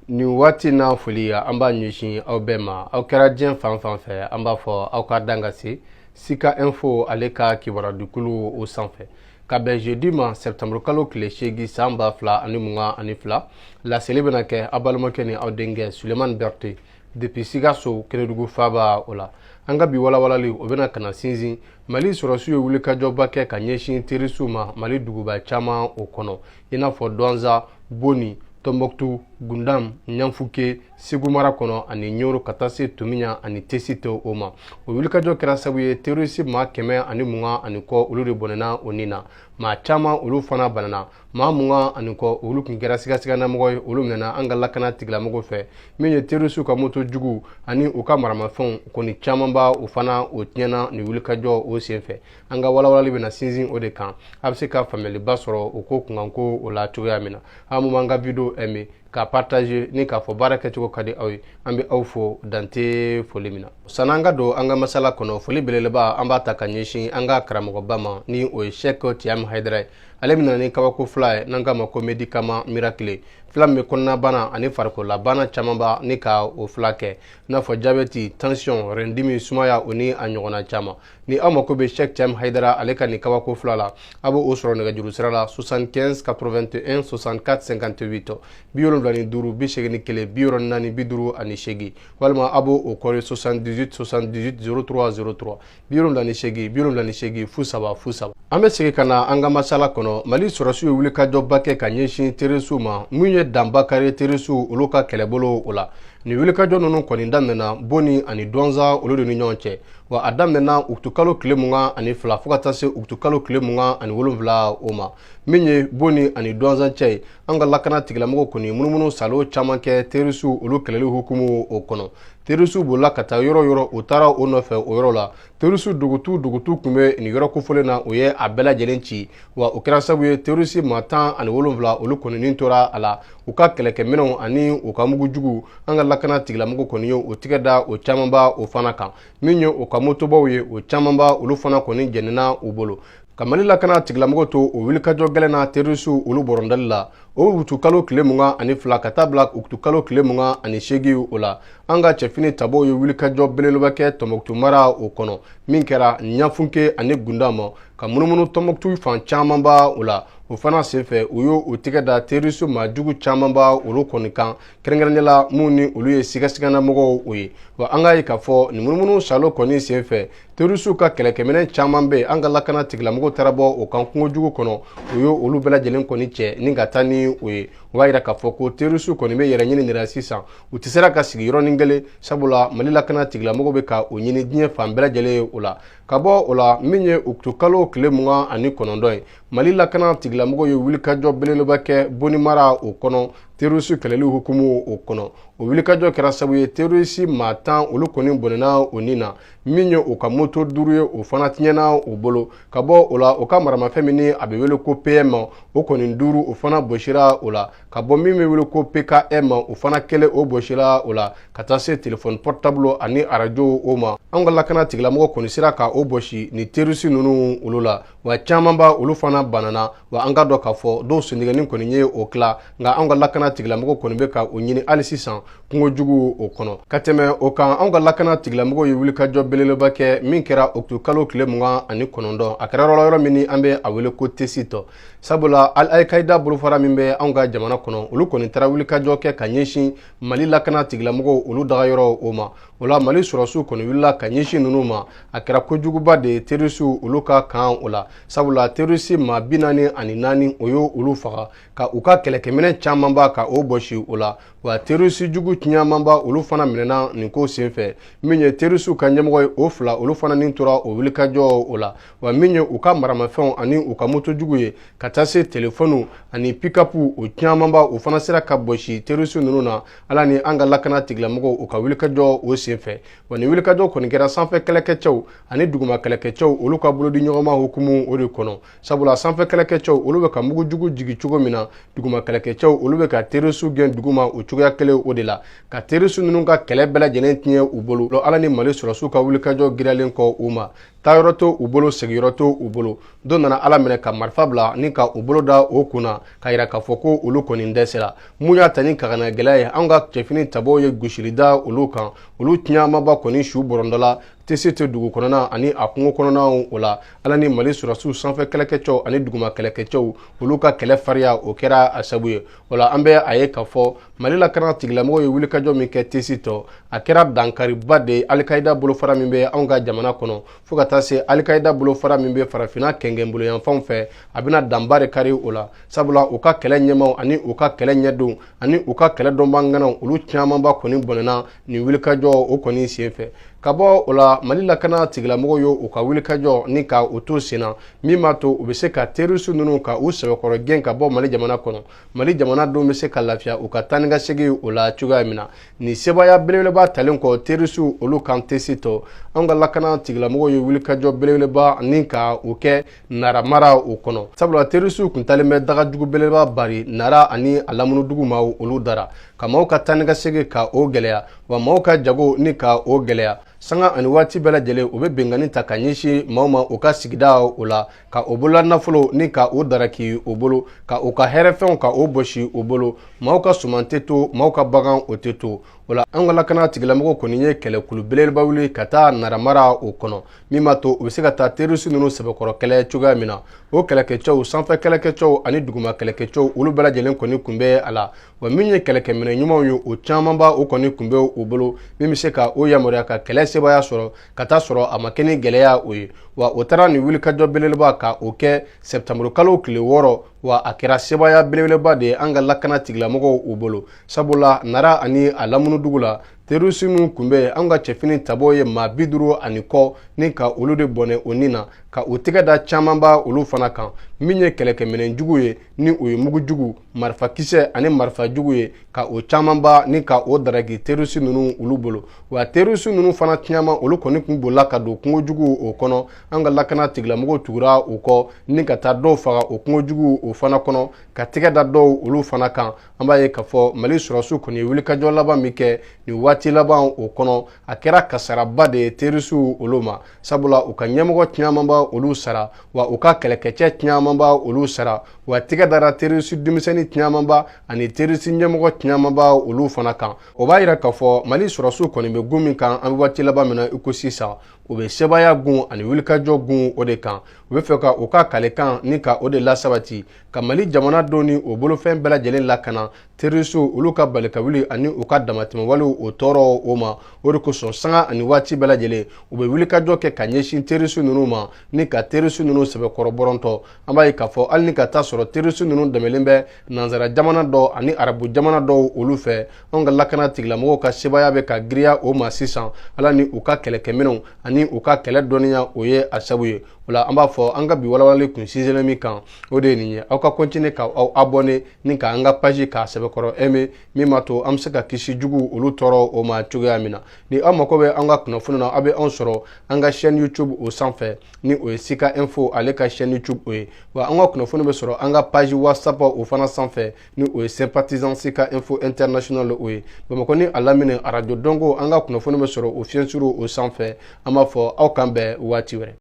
Ni waati n'a foli an b'a ɲɛsin aw bɛɛ ma aw kɛra diɲɛ fan fan fɛ an b'a fɔ aw ka dan ka se Sika Info ale ka kibaruya o sanfɛ ka bɛn jeudi ma septembre kalo tile 8 san 2022 laseli bɛna kɛ aw balimakɛ ni aw denkɛ Sulemani Berete depuis Sikaso Keredugu Faba o la an ka bi walawalali o bɛna kana sinsin Mali sɔrɔsiw ye wulikajɔba kɛ ka ɲɛsin terroriste ma Mali duguba caman o kɔnɔ i n'a fɔ Douentza, Boni, Tombouctou, Gundam, Nyanfuke, Segu mara kɔnɔ ani Ɲoro ka taa se Tumiya ani Tesite o ma. O wulikajɔ kɛra sababu ye terroriste maa 120 ani kɔ olu de bɔnɛna o nin na. Maa caman olu fana banana. Maa 20 ani kɔ olu kun kɛra sigasigannamɔgɔ ye olu minɛna an ka lakana tigilamɔgɔw fɛ. Min ye terroriste ka moto jugu ani u ka maramafɛnw kɔni caman b'a o fana o tiɲɛna ni wulikajɔ o senfɛ. An ka walawalali bɛna sinsin o de kan. A bɛ se ka faamuyaliba sɔrɔ o ko kunkanko o la cogoya min na. An mun b'an ka video aimer ka partager ni k'a fɔ baara kɛcogo ka di aw ye an bɛ aw fo dante foli min na. San'an ka don an ka masala kɔnɔ foli belebeleba an b'a ta ka ɲɛsin an ka karamɔgɔba ma ni o ye Sheikh Tiyam Haidara ye. Ale bɛna ni kabako fila ye n'an k'a ma ko médicament miracle fila min bɛ kɔnɔnabana ani farikololabana caman b'a ni ka o fila kɛ i n'a fɔ diabète, tension, rendimi, sumaya o ni a ɲɔgɔnna caman. Ni aw mako bɛ Sheikh Tiyam Haidara ale ka ni kabako fila la a b'o sɔrɔ nɛgɛjuru sira la 75 81 64 58 75 81 64 58 walima a b'o kɔri 78 78 03 03 78 78 07 an bɛ segin ka na an ka masala kɔnɔ Mali sɔrɔsiw ye wulikajɔba kɛ ka ɲɛsin terroriste ma mun ye danba kari terroriste olu ka kɛlɛbolo o la. Ni wulikajɔ ninnu kɔni daminɛna Boni ani Douentza olu de ni ɲɔgɔn cɛ wa a daminɛna utukalo tile 22 fo ka taa se utukalo tile 27 o ma. Min ye Boni ani Douentza cɛ ye an ka lakana tigilamɔgɔw kɔni munumunu salo caman kɛ terroriste olu kɛlɛli hukumu o kɔnɔ. Terroriste bolila ka taa yɔrɔ yɔrɔ u taara o nɔfɛ o yɔrɔ la. Terroriste dugutu kun bɛ nin yɔrɔ kofɔlen na o ye a bɛɛ lajɛlen ci wa o kɛra sababu ye terroriste maa 17 olu kɔni nin tora a la u ka kɛlɛkɛminɛnw ani u ka mugujugu an ka lakana tigilamɔgɔw kɔni ye o tigɛ da o caman b'a o fana kan. Min ye o ka motobaw ye o caman b'a olu fana kɔni jɛnina u bolo. Ka Mali lakana tigilamɔgɔw to o wulikajɔ gɛlɛn na terroriste olu bɔrɔndali la o utukalo tile 22 ka taa bila utukalo tile 28 o la an ka cɛfini tabaw ye wulikajɔ belebeleba kɛ Tombouctou mara o kɔnɔ min kɛra Nyanfuke ani Gundam ka munumunu Tombouctou fan caman b'a o la o fana senfɛ u y'o tigɛ da terroriste maa jugu caman b'a olu kɔni kan kɛrɛnkɛrɛnnenya la mun ni olu ye sigasigannamɔgɔw o ye wa an ka ye k'a fɔ ni munumunu salo kɔni senfɛ terroriste ka kɛlɛkɛminɛn caman bɛ an ka lakana tigilamɔgɔw taara bɔ o kan kungo jugu kɔnɔ o y'o olu bɛɛ lajɛlen kɔni cɛ ni ka taa ni o ye o b'a yira k'a fɔ ko terroriste kɔni bɛ yɛrɛ ɲini de sisan u tɛ sera ka sigi yɔrɔnin kelen sabula Mali lakana tigilamɔgɔw bɛ ka o ɲini diɲɛ fan bɛɛ lajɛlen o la ka bɔ o la min ye utukalo tile 29 ye Mali lakana tigilamɔgɔw ye wulikajɔ belebeleba kɛ Boni mara o kɔnɔ terroriste kɛlɛli hukumu o kɔnɔ o wulikajɔ kɛra sababu ye terroriste maa 10 olu kɔni bɔnɛna o nin na min ye o ka moto 5 ye o fana tiɲɛna o bolo ka bɔ o la o ka maramafɛn min ni a bɛ wele ko PM o kɔni 5 o fana bɔsira o la ka bɔ min bɛ wele ko PKM o fana kɛlen o bɔsira o la ka taa se téléphone portable ani radio o ma an ka lakana tigilamɔgɔ kɔni sera ka o bɔsi ni terroriste ninnu olu la wa caman b'a olu fana banana wa an ka dɔn k'a fɔ dɔw sendigɛni kɔni ye o tila nka an ka lakana tigilamɔgɔ kɔni bɛ ka o ɲini hali sisan kungo jugu o kɔnɔ ka tɛmɛ o kan an ka lakana tigilamɔgɔw ye wulikajɔ belebeleba kɛ min kɛra utukalo tile 29 a kɛra yɔrɔ min ni an bɛ a wele ko Tesite sabula Al-Qaida bolofara min bɛ an ka jamana kɔnɔ olu kɔni taara wulikajɔ kɛ ka ɲɛsin Mali lakana tigilamɔgɔw olu dagayɔrɔ o ma o la Mali sɔrɔsiw kɔni wulila ka ɲɛsin ninnu ma a kɛra kojuguba de ye terroriste olu ka kan o la sabula terroriste maa 44 o y'o olu faga ka u ka kɛlɛkɛminɛn caman b'a ka o bɔsi o la wa terroriste jugu caman b'a olu fana minɛna nin ko senfɛ min ye terroriste ka ɲɛmɔgɔ ye o fila olu fana nin tora o wulikajɔ o la wa min ye u ka maramafɛnw ani u ka moto jugu ye ka taa se téléphone ani pick-up o caman b'a o fana sera ka bɔsi terroriste ninnu na ala ni an ka lakana tigilamɔgɔw u ka wulikajɔ o senfɛ wa ni wulikajɔ kɔni kɛra sanfɛ kɛlɛkɛcɛw ani duguma kɛlɛkɛcɛw olu ka bolodi ɲɔgɔnma hukumu o de kɔnɔ sabula sanfɛ kɛlɛkɛcɛw olu bɛ ka mugujugu jigi cogo min na duguma kɛlɛkɛcɛw olu bɛ ka terroriste gɛn duguma o cogoya kelen o de la ka terroriste ninnu ka kɛlɛ bɛɛ lajɛlen tiɲɛ u bolo ala ni Mali sɔrɔsiw ka wulikajɔ giralen kɔ u ma taayɔrɔ to u bolo sigiyɔrɔ to u bolo dɔ nana ala minɛ ka marifa bila ni ka u bolo da o kunna ka yira k'a fɔ ko olu kɔni dɛsɛra mun y'a ta ni kagana gɛlɛya ye an ka cɛfini tabɔw ye gosili da olu kan olu tiɲamaba kɔni su bɔrɔndɔ la tese tɛ dugu kɔnɔna ani a kungo kɔnɔnaw o la ala ni mali sɔrɔsiw sanfɛ kɛlɛkɛcɛw ani duguma kɛlɛkɛcɛw olu ka kɛlɛ fariya o kɛra a sabu ye o la an bɛ a ye k'a fɔ mali lakana tigilamɔgɔw ye wulikajɔ min kɛ tesi tɔ a kɛra dankariba de alikayida bolofara min bɛ anw ka jamana kɔnɔ fo ka taa se alikayida bolofara min bɛ farafina kɛngɛnboloyanfanw fɛ a bɛna danba de kari o la sabula u ka kɛlɛ ɲɛmaw ani u ka kɛlɛ ɲɛdonw ani u ka kɛlɛ dɔnbaganaw olu camanba kɔni bɔnɛna nin wulikajɔ o kɔni sen fɛ ka bɔ o la mali lakana tigilamɔgɔw ye u ka wulikajɔ ni ka u to senna min b'a to u bɛ se ka terroriste ninnu ka u sɛbɛkɔrɔ gɛn ka bɔ mali jamana kɔnɔ mali jamanadenw bɛ se ka lafiya u ka taa ni ka segin o la cogoya min na nin sebaya belebeleba talen kɔ terroriste olu kan tesi tɔ an ka lakana tigilamɔgɔw ye wulikajɔ belebeleba ni ka u kɛ naramara o kɔnɔ sabula terroriste kun talen bɛ dagajugu belebeleba bari nara ani a lamunudugu ma olu dara ka maaw ka taa ni ka segin ka o gɛlɛya wa maaw ka jago ni ka o gɛlɛya sanga ani waati bɛɛ lajɛlen u bɛ bɛnkanni ta ka ɲɛsin maaw ma u ka sigida o la ka o bolola nafolo ni ka o daraki o bolo ka u ka hɛrɛfɛnw ka o bosi o bolo maaw ka suman tɛ to maaw ka bagan o tɛ to o la an ka lakana tigilamɔgɔw kɔni ye kɛlɛkulu belebeleba wuli ka taa naramara o kɔnɔ min b'a to u bɛ se ka taa terroriste ninnu sɛbɛkɔrɔ kɛlɛ cogoya min na o kɛlɛkɛcɛw sanfɛ kɛlɛkɛcɛw ani duguma kɛlɛkɛcɛw olu bɛɛ lajɛlen kɔni kun bɛ a la wa min ye kɛlɛkɛminɛ ɲumanw ye o camanba o kɔni kun bɛ u bolo min bɛ se ka o yamaruya ka kɛlɛ sebaya sɔrɔ ka taa sɔrɔ a ma kɛ ni gɛlɛya o ye wa o taara nin wulikajɔ belebeleba ka o kɛ sɛptamuru kalo tile 6 wa a kɛra sebaya belebeleba de ye an ka lakana tigilamɔgɔw u bolo sabula nara ani a lamunudugu la terroriste minnu kun bɛ an ka cɛfini tabɔ ye maa 50 ani kɔ ni ka olu de bɔnɛ o nin na ka o tɛgɛ da camanba olu fana kan min ye kɛlɛkɛminɛ jugu ye ni o ye mugu jugu marifakisɛ ani marifa jugu ye ka o camanba ni ka o daraki terroriste ninnu olu bolo wa terroriste ninnu fana caman olu kɔni kun bolila ka don kungo jugu o kɔnɔ an ka lakana tigilamɔgɔw tugura o kɔ ni ka taa dɔw faga o kungo jugu o fana kɔnɔ ka tɛgɛ da dɔw olu fana kan an b'a ye k'a fɔ mali sɔrɔsiw kɔni ye wulikajɔ laban min kɛ nin waati laban o kɔnɔ a kɛra kasaraba de ye terroriste olu ma sabula u ka ɲɛmɔgɔ camanba olu sara wa u ka kɛlɛkɛcɛ camanba olu sara wa tɛgɛ dara terroriste denmisɛnnin camanba ani terroriste ɲɛmɔgɔ camanba olu fana kan o b'a yira k'a fɔ mali sɔrɔsiw kɔni bɛ gun min kan an bɛ waati laban min na i ko sisan u bɛ sebaya gun ani wulikajɔ gun o de kan u bɛ fɛ ka u ka kalekan ni ka o de lasabati ka mali jamanadenw ni o bolofɛn bɛɛ lajɛlen lakana terroriste olu ka bali ka wuli ani u ka damatɛmɛwalew o tɔɔrɔ o ma o de kosɔn sanga ani waati bɛɛ lajɛlen u bɛ wulikajɔ kɛ ka ɲɛsin terroriste ninnu ma ni ka terroriste ninnu sɛbɛkɔrɔ bɔrɔntɔ an b'a ye k'a fɔ hali ni ka taa sɔrɔ terroriste ninnu dɛmɛlen bɛ nanzara jamana dɔw ani arabu jamana dɔw olu fɛ anw ka lakana tigilamɔgɔw ka sebaya bɛ ka giriya o ma sisan ala ni u ka kɛlɛkɛminɛw ani u ka kɛlɛ dɔnniya o ye a sabu ye o la an b'a fɔ an ka bi walawalali kun sinsinlen min kan o de ye nin ye aw ka continuer ka aw abonné ni ka an ka page k'a sɛbɛkɔrɔ aimé min b'a to an bɛ se ka kisi jugu olu tɔɔrɔ o ma cogoya min na ni aw mako bɛ an ka kunnafoni na aw bɛ anw sɔrɔ an ka chaîne YouTube o sanfɛ ni o ye Sika Info ale ka chaîne YouTube o ye wa an ka kunnafoni bɛ sɔrɔ an ka page WhatsApp o fana sanfɛ ni o ye sympathisant Sika Info International o ye Bamakɔ ni a lamini radio Dongo an ka kunnafoni bɛ sɔrɔ o fiɲɛsuru o sanfɛ an b'a fɔ aw kan bɛn waati wɛrɛ